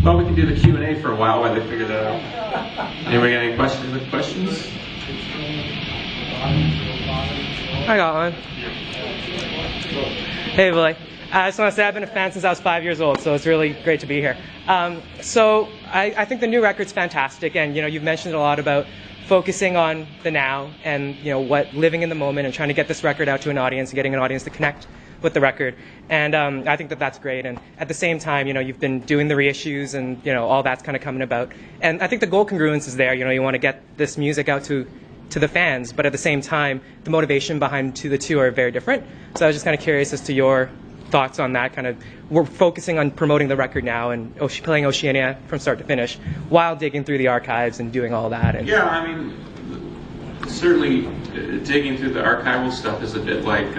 Well, we can do the Q&A for a while they figure that out. Anybody got any questions? I got one. Hey, Billy. I just want to say I've been a fan since I was 5 years old, so it's really great to be here. So I think the new record's fantastic, and you've mentioned a lot about focusing on the now and what living in the moment and trying to get this record out to an audience and getting an audience to connect with the record. And I think that's great. And at the same time, you've been doing the reissues and all that's kind of coming about. And I think the goal congruence is there. You want to get this music out to the fans, but at the same time, the motivation behind the two are very different. So I was just kind of curious as to your thoughts on that. We're focusing on promoting the record now and playing Oceania from start to finish while digging through the archives and doing all that. And yeah, I mean, certainly digging through the archival stuff is a bit like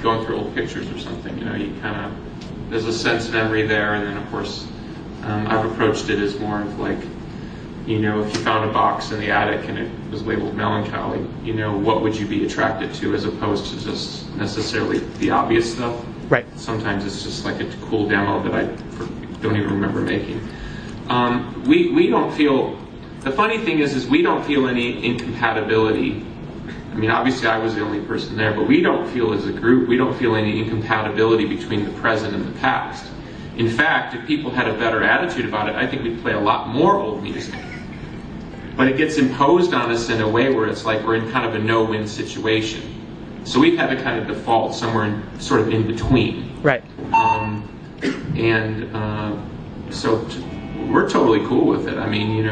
going through old pictures or something. You kind of, there's a sense memory there, and then of course I've approached it as more of like, if you found a box in the attic and it was labeled melancholy, what would you be attracted to, as opposed to just necessarily the obvious stuff. Right. Sometimes it's just like a cool demo that I don't even remember making. We don't feel, the funny thing is we don't feel any incompatibility. I mean, obviously I was the only person there, but we don't feel as a group, we don't feel any incompatibility between the present and the past. In fact, if people had a better attitude about it, I think we'd play a lot more old music. But it gets imposed on us in a way where it's like we're in kind of a no-win situation. So we've had to kind of default somewhere sort of in between. Right. So we're totally cool with it. I mean,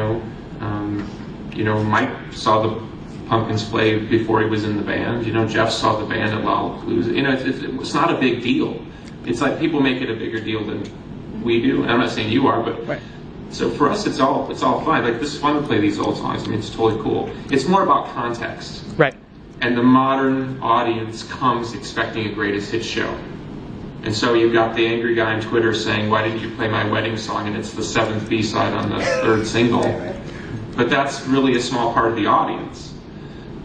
Mike saw the Pumpkins play before he was in the band. Jeff saw the band at Lollapalooza. It's not a big deal. It's like people make it a bigger deal than we do. And I'm not saying you are, but right. So for us, it's all fine. Like, this is fun to play these old songs. I mean, it's totally cool. It's more about context. Right. And the modern audience comes expecting a greatest hits show. And so you've got the angry guy on Twitter saying, "Why didn't you play my wedding song?" And it's the 7th B-side on the 3rd single. But that's really a small part of the audience.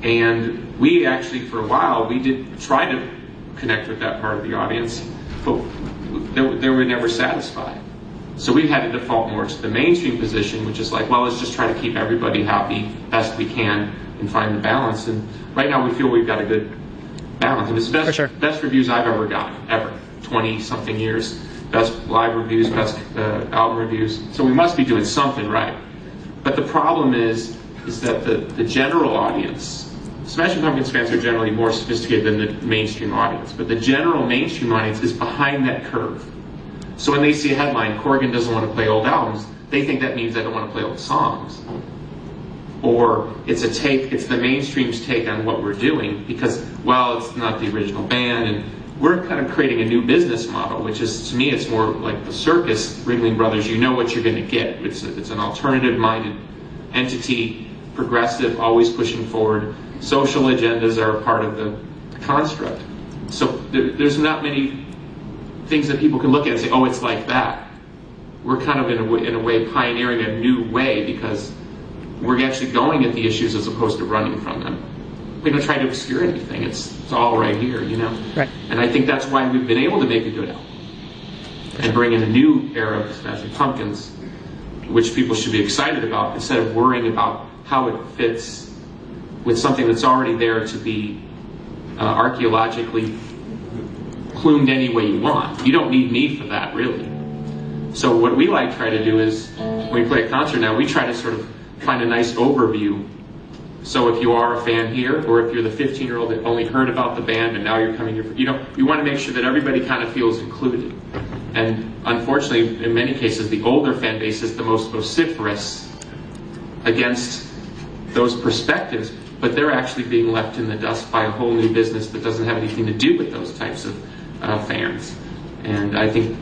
And we actually, for a while, we did try to connect with that part of the audience, but they were never satisfied. So we've had to default more to the mainstream position, which is like, well, let's just try to keep everybody happy best we can and find the balance. And right now we feel we've got a good balance. And it's the best reviews I've ever gotten, ever. 20-something years. Best live reviews, best album reviews. So we must be doing something right. But the problem is that the general audience, Smashing Pumpkins fans are generally more sophisticated than the mainstream audience, but the general mainstream audience is behind that curve. So when they see a headline, Corgan doesn't want to play old albums, they think that means I don't want to play old songs. Or it's the mainstream's take on what we're doing because, well, it's not the original band, and we're kind of creating a new business model, which is, to me, it's more like the circus, Ringling Brothers. You know what you're going to get. It's an alternative-minded entity, progressive, always pushing forward. Social agendas are a part of the construct. So there's not many things that people can look at and say, oh, it's like that. We're kind of, in a way, pioneering a new way because we're actually going at the issues as opposed to running from them. We don't try to obscure anything. It's all right here, Right. And I think that's why we've been able to make a good album and bring in a new era of Smashing Pumpkins, which people should be excited about instead of worrying about how it fits with something that's already there to be archaeologically plumed any way you want. You don't need me for that, really. So what we try to do is, when we play a concert now, we try to sort of find a nice overview. So if you are a fan here, or if you're the 15-year-old that only heard about the band and now you're coming here, you want to make sure that everybody kind of feels included. And unfortunately, in many cases, the older fan base is the most vociferous against those perspectives, but they're actually being left in the dust by a whole new business that doesn't have anything to do with those types of fans. And I think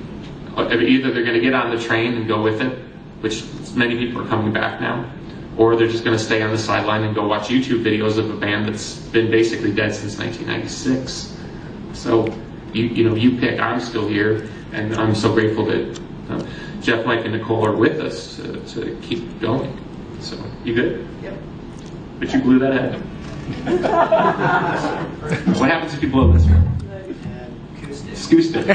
either they're going to get on the train and go with it, which many people are coming back now, or they're just going to stay on the sideline and go watch YouTube videos of a band that's been basically dead since 1996. So you pick. I'm still here, and I'm so grateful that Jeff, Mike, and Nicole are with us to keep going. So, you good? Yep. But you blew that head. What happens if you blow this one? Acoustic. Acoustic.